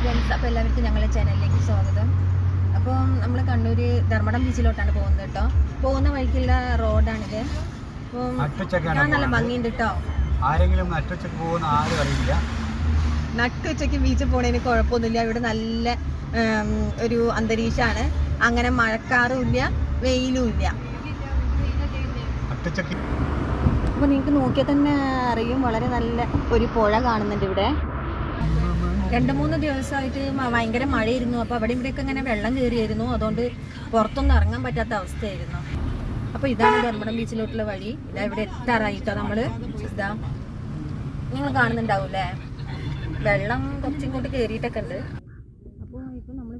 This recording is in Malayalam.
ഫ്രണ്ട്സ്, അപ്പോൾ എല്ലാവർക്കും ഞങ്ങളുടെ ചാനലിലേക്ക് സ്വാഗതം. അപ്പോൾ നമ്മൾ കണ്ണൂർ ധർമ്മടം ബീച്ചിലോട്ടാണ് പോകുന്നത് കേട്ടോ. പോകുന്ന വഴിക്കുള്ള റോഡാണിത്. അപ്പോൾ ഞാൻ നല്ല ഭംഗിയുണ്ട് കേട്ടോ. ആരെങ്കിലും നട്ടുച്ചയ്ക്ക് പോകുന്ന ആരും അറിയില്ല. നട്ടുച്ചയ്ക്ക് ബീച്ചിൽ പോണതിന് കുഴപ്പമൊന്നുമില്ല. ഇവിടെ നല്ല ഒരു അന്തരീക്ഷമാണ്. അങ്ങനെ മഴക്കാറും ഇല്ല, വെയിലും ഇല്ല. അപ്പോൾ നിങ്ങൾക്ക് നോക്കിയാൽ തന്നെ അറിയും, വളരെ നല്ല ഒരു പുഴ കാണുന്നുണ്ട് ഇവിടെ. 2-3 ദിവസമായിട്ട് ഭയങ്കര മഴയായിരുന്നു. അപ്പോൾ അവിടെ ഇവിടെയൊക്കെ ഇങ്ങനെ വെള്ളം കയറിയായിരുന്നു. അതുകൊണ്ട് പുറത്തൊന്നും ഇറങ്ങാൻ പറ്റാത്ത അവസ്ഥയായിരുന്നു. അപ്പോൾ ഇതാണ് ധർമ്മടം ബീച്ചിലോട്ടുള്ള വഴി. ഇതാ ഇവിടെ എത്താറായിട്ടോ നമ്മൾ. ഇതാ നിങ്ങൾ കാണുന്നുണ്ടാവൂല്ലേ, വെള്ളം കുറച്ചിങ്ങോട്ട് കയറിയിട്ടൊക്കെ ഉണ്ട്. അപ്പോൾ ഇപ്പം നമ്മൾ